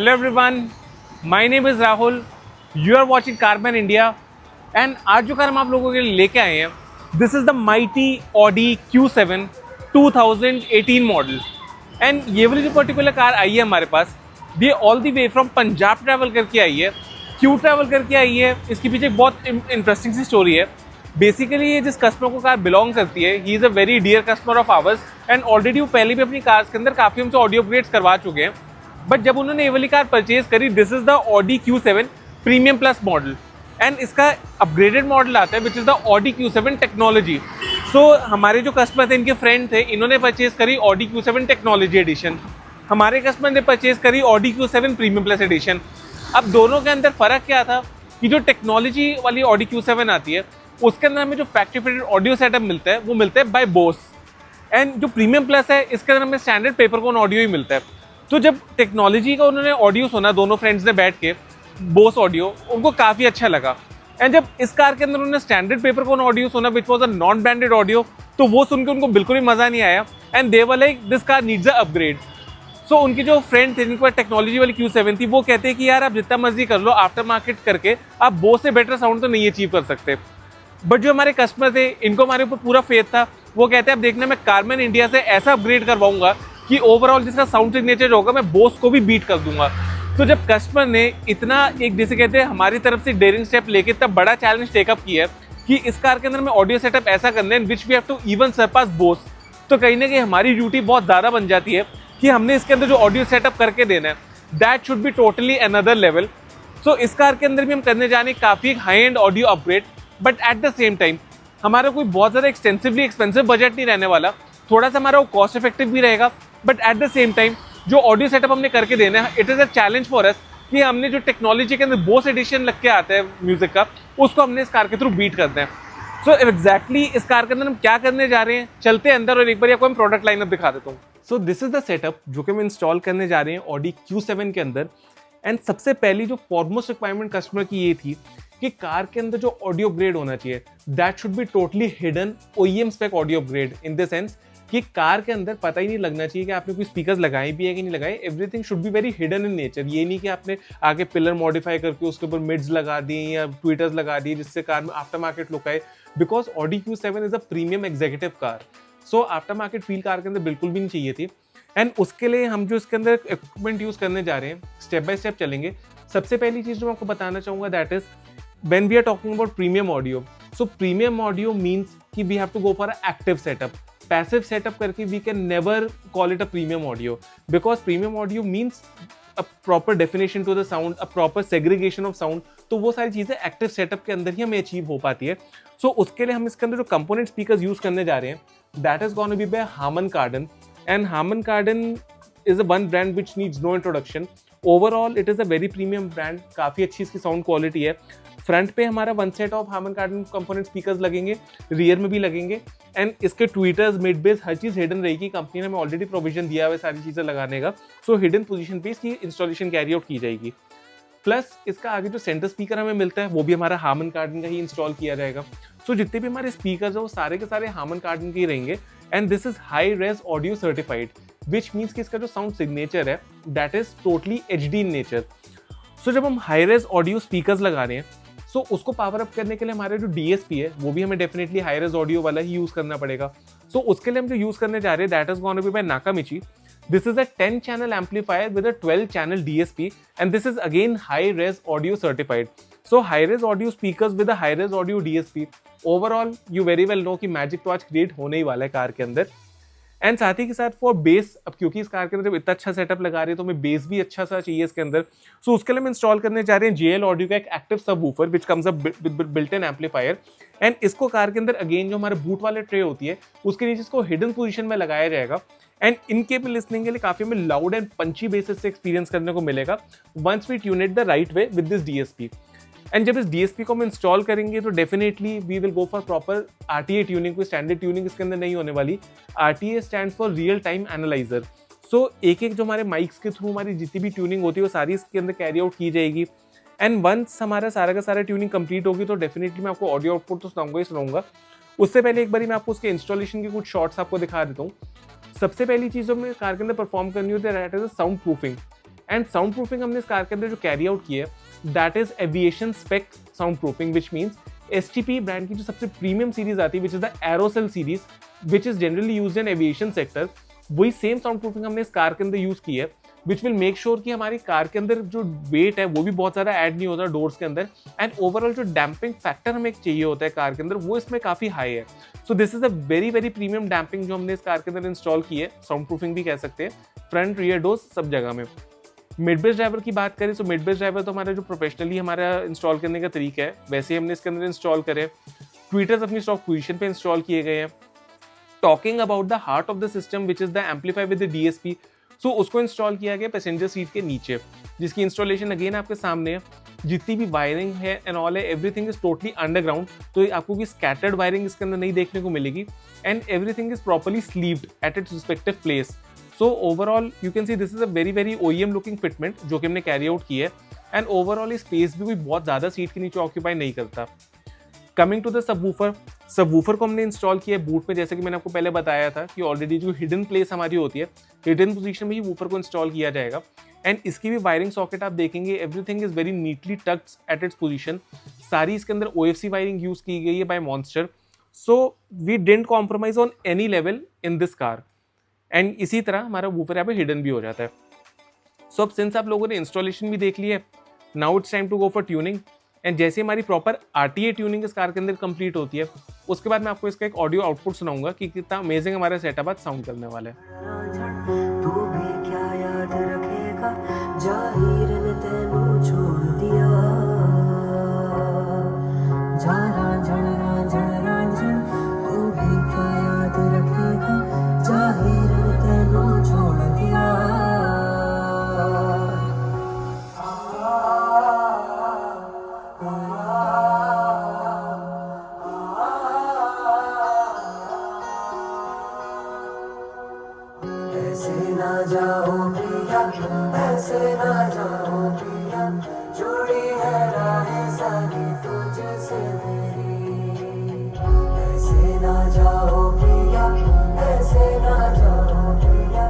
Hello everyone, my name is Rahul. You are watching Carman India and आज जो car हम आप लोगों के लिए लेके आए हैं, this is the mighty Audi Q7 2018 model. And ये वाली जो पर्टिकुलर कार आई है हमारे पास, ये all the way from Punjab travel करके आई है, क्यों ट्रैवल करके आई है, इसके पीछे एक बहुत इंटरेस्टिंग सी स्टोरी है. बेसिकली ये जिस कस्टमर को कार बिलोंग करती है, he is a very dear customer of ours and already वो पहले भी अपनी कार्स के अंदर काफ़ी हमसे ऑडियो अपग्रेड्स करवा चुके हैं. बट जब उन्होंने ये वाली कार परचेज करी, this is the Audi Q7 premium plus model and इसका अपग्रेडेड मॉडल आता है which is the Audi Q7 technology. So हमारे जो कस्टमर थे, इनके फ्रेंड थे, इन्होंने परचेज करी Audi Q7 टेक्नोलॉजी एडिशन. हमारे कस्टमर ने परचेज करी Audi Q7 premium plus edition. अब दोनों के अंदर फ़र्क क्या था कि जो टेक्नोलॉजी वाली Audi Q7 आती है, उसके अंदर हमें जो फैक्ट्री फिटेड ऑडियो सेटअप मिलता है वो मिलता है बाय बोस. एंड जो प्रीमियम प्लस है, इसके अंदर हमें स्टैंडर्ड पेपरकोन ऑडियो ही मिलता है. तो जब टेक्नोलॉजी का उन्होंने ऑडियो सुना, दोनों फ्रेंड्स ने बैठ के बोस ऑडियो, उनको काफ़ी अच्छा लगा. एंड जब इस कार के अंदर उन्होंने स्टैंडर्ड पेपरकोन ऑडियो सुना which was a non branded audio, तो वो सुन के उनको बिल्कुल भी मज़ा नहीं आया and they were like this car needs a upgrade. So उनके जो फ्रेंड थे जिनके पास टेक्नोलॉजी वाली Q7 थी, वो कहते हैं कि यार आप जितना मर्जी कर लो, आफ्टर मार्केट करके आप बोस से बेटर साउंड तो नहीं अचीव कर सकते. बट जो हमारे कस्टमर थे, इनको हमारे ऊपर पूरा फेथ था. वो कहते हैं अब देखना, मैं कारमैन इंडिया से ऐसा अपग्रेड करवाऊंगा कि ओवरऑल जिसका साउंड सिग्नेचर होगा, मैं बोस को भी बीट कर दूंगा. तो जब कस्टमर ने इतना एक जैसे कहते हैं हमारी तरफ से डेयरिंग स्टेप लेके इतना बड़ा चैलेंज टेकअप किया है कि इस कार के अंदर में ऑडियो सेटअप ऐसा करना है which we have to even surpass Bose, तो कहीं ना कहीं हमारी ड्यूटी बहुत ज़्यादा बन जाती है कि हमने इसके अंदर जो ऑडियो सेटअप करके देना है, that should be totally another level. So इस कार के अंदर भी हम करने जा रहे हैं काफ़ी एक high and audio upgrade, but at the same time हमारा कोई बहुत ज़्यादा एक्सटेंसिवली एक्सपेंसिव बजट नहीं रहने वाला. थोड़ा सा हमारा वो कॉस्ट इफेक्टिव भी रहेगा, but at the same time जो ऑडियो सेटअप हमने करके देना है, it is a challenge for us कि हमने जो टेक्नोलॉजी के अंदर बोस एडिशन लग के आता है म्यूजिक का, उसको हमने इस कार के थ्रू बीट करना है. सो एग्जैक्टली इस कार के अंदर हम क्या करने जा रहे हैं, चलते हैं अंदर और एक बार आपको हम प्रोडक्ट लाइनअप दिखा देता हूँ. So this is the setup जो कि हम इंस्टॉल करने जा रहे हैं Audi Q7 के अंदर. एंड सबसे पहली जो फॉरमोस्ट रिक्वायरमेंट कस्टमर की ये थी कि कार के अंदर जो ऑडियो अपग्रेड होना चाहिए, that should be totally hidden OEM spec audio upgrade, in the sense कि कार के अंदर पता ही नहीं लगना चाहिए कि आपने कोई स्पीकर्स लगाए भी है कि नहीं लगाए. Everything should be very hidden in nature. ये नहीं कि आपने आगे पिलर मॉडिफाई करके उसके ऊपर मिड्स लगा दिए या ट्विटर्स लगा दिए जिससे कार में आफ्टर मार्केट लुक आए, because Audi Q7 is a premium executive car. So after market feel car के अंदर बिल्कुल भी नहीं चाहिए थी. एंड उसके लिए हम जो इसके अंदर इक्विपमेंट यूज करने जा रहे हैं, स्टेप बाय स्टेप चलेंगे. सबसे पहली चीज जो मैं आपको बताना चाहूंगा, that is when we are talking about premium audio. So premium audio means कि we have to go for an active setup. Passive setup करके we can never call it a premium audio, because premium audio means a proper definition to the sound, a proper segregation of sound. तो वो सारी चीज़ें active setup के अंदर ही हमें achieve हो पाती है. So उसके लिए हम इसके अंदर जो component speakers यूज़ करने जा रहे हैं, that is going to be by Harman Kardon. And Harman Kardon is a one brand which needs no introduction. Overall it is a very premium brand. काफ़ी अच्छी इसकी साउंड क्वालिटी है. Front पे हमारा one set of Harman Kardon component speakers लगेंगे, rear में भी लगेंगे. एंड इसके ट्विटर्स, मिड बेस, हर चीज़ हिडन रहेगी. कंपनी ने हमें ऑलरेडी प्रोविजन दिया हुआ है सारी चीज़ें लगाने का. सो हिडन पोजीशन पे इसकी इंस्टॉलेशन कैरी आउट की जाएगी. प्लस इसका आगे जो सेंटर स्पीकर हमें मिलता है, वो भी हमारा हार्मन कार्डन का ही इंस्टॉल किया जाएगा. सो जितने भी हमारे स्पीकर्स हैं वो सारे के सारे हार्मन कार्डन के ही रहेंगे. And this is high res audio certified, which means कि इसका जो साउंड सिग्नेचर है, that is totally HD in nature. So जब हम हाई रेज ऑडियो स्पीकर्स लगा रहे हैं, सो उसको पावर अप करने के लिए हमारा जो DSP है, वो भी हमें डेफिनेटली हाई रेज ऑडियो वाला ही यूज़ करना पड़ेगा. सो उसके लिए हम जो यूज़ करने जा रहे हैं, that is gonna be by Nakamichi. This is a 10 channel amplifier with a 12 channel DSP, and this is again high res audio certified. So high res audio speakers with a high res audio DSP. Overall you very well know कि magic तो आज create होने ही वाला है car के अंदर. And साथ ही के साथ फॉर बेस, अब क्योंकि इस कार के अंदर जब इतना अच्छा सेटअप लगा रहे हैं तो हमें बेस भी अच्छा सा चाहिए इसके अंदर. सो उसके लिए हम इंस्टॉल करने जा रहे हैं JL ऑडियो का एक active subwoofer which comes up with built in amplifier. And इसको कार के अंदर अगेन जो हमारे बूट वाले ट्रे होती है, उसके नीचे इसको हिडन पोजीशन में लगाया जाएगा. एंड इनकेबल लिसनिंग के लिए काफी हमें लाउड एंड पंची बेसिस से एक्सपीरियंस करने को मिलेगा once we tune it the right way with this DSP. And जब इस DSP को हम इंस्टॉल करेंगे तो definitely we will go for proper RTA tuning. कोई स्टैंडर्ड ट्यूनिंग इसके अंदर नहीं होने वाली. RTA stands for real time analyser. So एक एक जो हमारे माइक्स के थ्रू हमारी जितनी भी ट्यूनिंग होती है, वो सारी इसके अंदर कैरी आउट की जाएगी. एंड वंस हमारा सारा का सारा ट्यूनिंग कंप्लीट होगी तो डेफिनेटली मैं आपको ऑडियो आउटपुट तो सुनाऊंगा ही सुनाऊंगा. उससे पहले एक बार मैं आपको उसके इंस्टॉलेशन की कुछ शॉट्स आपको दिखा देता हूँ. सबसे पहली चीज़ जो हमें कार के अंदर परफॉर्म करनी होती है, that is sound proofing. And sound proofing हमने इस कार के अंदर जो कैरी आउट की है that is aviation spec sound proofing, which means STP brand की जो सबसे प्रीमियम सीरीज आती है which is the Aerocell series which is generally used in aviation sector, वही सेम साउंड प्रूफिंग हमने इस कार के अंदर यूज की है, विच विल मेक श्योर कि हमारी कार के अंदर जो वेट है वो भी बहुत ज़्यादा ऐड नहीं होता डोर्स के अंदर, एंड ओवरऑल जो डैम्पिंग फैक्टर हमें चाहिए होता है कार के अंदर वो इसमें काफ़ी हाई है। So this is a very very premium damping जो हमने इस कार के अंदर इंस्टॉल की है, साउंड प्रूफिंग भी कह सकते हैं, फ्रंट रियर डोर्स सब जगह में। मिड बेस ड्राइवर की बात करें तो मिड बेस ड्राइवर तो हमारा जो प्रोफेशनली हमारा इंस्टॉल करने का तरीका है वैसे ही हमने इसके अंदर इंस्टॉल करे, ट्वीटर्स अपनी स्टॉक पोजीशन पे इंस्टॉल किए गए हैं। Talking about the heart of the system which is the amplifier with the DSP, सो उसको इंस्टॉल किया गया पैसेंजर सीट के नीचे, जिसकी इंस्टॉलेशन अगेन आपके सामने है। जितनी भी वायरिंग है एंड ऑल है एवरीथिंग इज टोटली अंडरग्राउंड, तो आपको कोई स्कैटर्ड वायरिंग इसके अंदर नहीं देखने को मिलेगी, and everything is properly sleeved at its respective place. So overall you can see this is a very very OEM looking fitment जो कि हमने कैरी आउट की है, एंड ओवरऑल स्पेस भी कोई बहुत ज़्यादा सीट के नीचे ऑक्यूपाई नहीं करता। कमिंग टू द सबवूफर को हमने इंस्टॉल किया है बूट में, जैसे कि मैंने आपको पहले बताया था कि ऑलरेडी जो हिडन प्लेस हमारी होती है, हिडन पोजीशन में ही वूफर को इंस्टॉल किया जाएगा, एंड इसकी भी वायरिंग सॉकेट आप देखेंगे everything is very neatly tucked at its position. सारी इसके अंदर OFC वायरिंग यूज की गई है by Monster, so we didn't compromise on any level in this car, and इसी तरह हमारा वूफर यहाँ पे हिडन भी हो जाता है। सो अब सिंस आप लोगों ने इंस्टॉलेशन भी देख लिया है, now it's time to go for tuning, and जैसे हमारी प्रॉपर RTA ट्यूनिंग इस कार के अंदर कंप्लीट होती है उसके बाद मैं आपको इसका एक ऑडियो आउटपुट सुनाऊंगा कि कितना अमेजिंग हमारा सेटअप आज साउंड करने वाला है। तू भी क्या याद रखेगा, जाहिर ने तेनू छोड़ दिया, जा रांझण रांझण रांझण, तू भी क्या याद रखेगा, जाहिर ने तेनू छोड़ दिया। ऐसे ना जाओ पिया, ऐसे ना जाओ पिया, जुड़ी है राहें सारी तुझसे मेरी। ऐसे ना जाओ पिया, ऐसे ना जाओ पिया,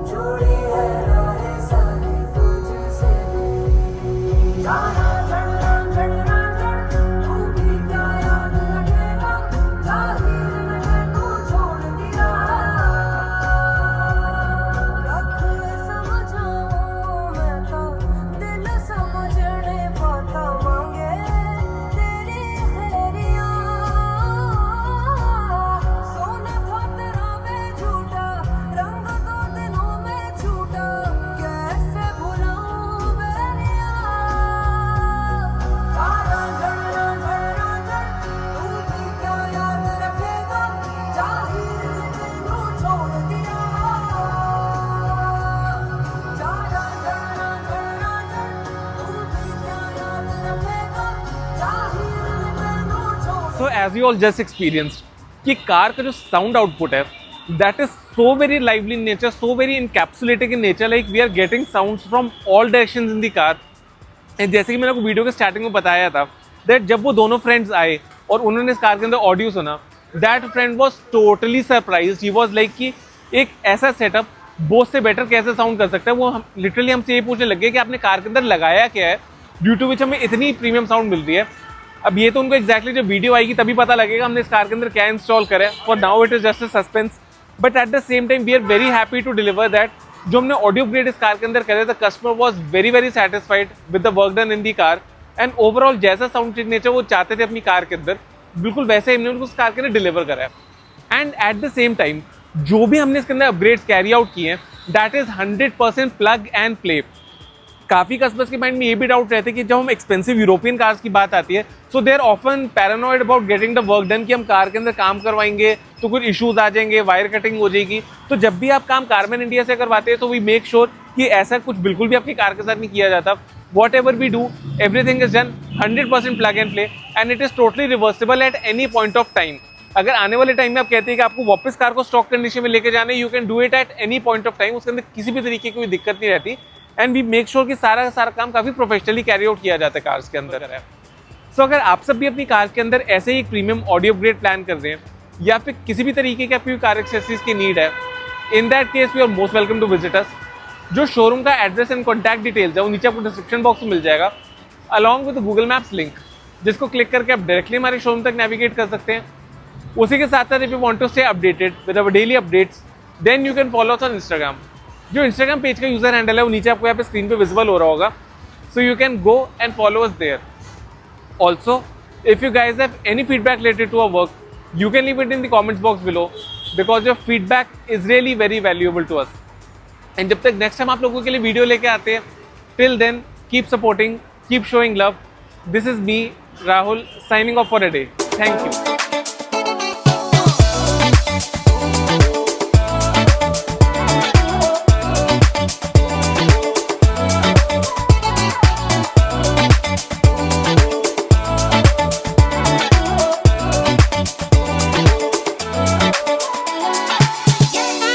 जुड़ी है राहें सारी तुझसे मेरी। जाना झड़ना झड़ना झड़, तू भी क्या याद रखेगा, जाहिर ने तैनू छोड़ दिया। So as you all just experienced कि कार का जो साउंड आउटपुट है that is so very lively in nature, so very encapsulating in nature, like we are getting sounds from all directions in the car. जैसे कि मैंने आपको video के starting में बताया था that जब वो दोनों फ्रेंड्स आए और उन्होंने इस कार के अंदर ऑडियो सुना, that friend was totally surprised. He was like कि एक ऐसा सेटअप बोस से बेटर कैसे साउंड कर सकता है। वो हम लिटरली हमसे ये पूछने लगे कि आपने कार के अंदर लगाया क्या है ड्यू टू विच हमें इतनी प्रीमियम साउंड मिल रही है। अब ये तो उनको एक्जैक्टली जब वीडियो आएगी तभी पता लगेगा हमने इस कार के अंदर क्या इंस्टॉल करा है। For now it is just a suspense, but at the same time we are very happy to deliver that जो हमने ऑडियो अपग्रेड इस कार के अंदर करे, the customer was very very satisfied with the work done in the car, and overall जैसा sound signature वो चाहते थे अपनी कार के अंदर बिल्कुल वैसे हमने उनको उस कार के अंदर डिलीवर करा है। And eight the same time जो भी हमने इसके अंदर अपग्रेड्स कैरी आउट किए हैं that is 100% plug and play. काफ़ी कस्टमर्स के माइंड में ये भी डाउट रहते हैं कि जब हम एक्सपेंसिव यूरोपियन कार्स की बात आती है so they are often paranoid about getting the work done कि हम कार के अंदर काम करवाएंगे तो कुछ इश्यूज आ जाएंगे, वायर कटिंग हो जाएगी। तो जब भी आप काम कारमैन इंडिया से करवाते हैं तो वी मेक श्योर कि ऐसा कुछ बिल्कुल भी आपकी कार के साथ नहीं किया जाता। Whatever we do everything is done 100% plug and play, and it is totally reversible at any point of time. अगर आने वाले टाइम में आप कहते हैं कि आपको वापस कार को स्टॉक कंडीशन में लेके जाना है, you can do it at any point of time. उसके अंदर किसी भी तरीके की कोई दिक्कत नहीं रहती, एंड वी मेक श्योर कि सारा का सारा काम काफ़ी प्रोफेशनली कैरी आउट किया जाता है कार्स के अंदर। सो अगर आप सब भी अपनी कार के अंदर ऐसे ही एक प्रीमियम ऑडियो अपग्रेड प्लान कर रहे हैं या फिर किसी भी तरीके की आपकी कार एक्सेसरीज की नीड है, in that case we are most welcome to visit us. जो शोरूम का एड्रेस एंड कॉन्टैक्ट डिटेल्स है वो नीचे आपको डिस्क्रिप्शन बॉक्स में मिल जाएगा, along with Google maps link, जिसको क्लिक करके आप डायरेक्टली हमारे शोरूम तक नेविगेट कर सकते हैं। उसी के साथ साथ if you want to stay updated with our daily updates, then you can follow us on Instagram. जो इंस्टाग्राम पेज का यूजर हैंडल है वो नीचे आपको यहाँ पे स्क्रीन पे विजिबल हो रहा होगा, so you can go and follow us there. Also if you guys have any feedback related to our work, you can leave it in the comments box below because your feedback is really very valuable to us. And जब तक next time आप लोगों के लिए video लेके आते हैं, till then keep supporting, keep showing love. This is me, Rahul, signing off for a day. Thank you.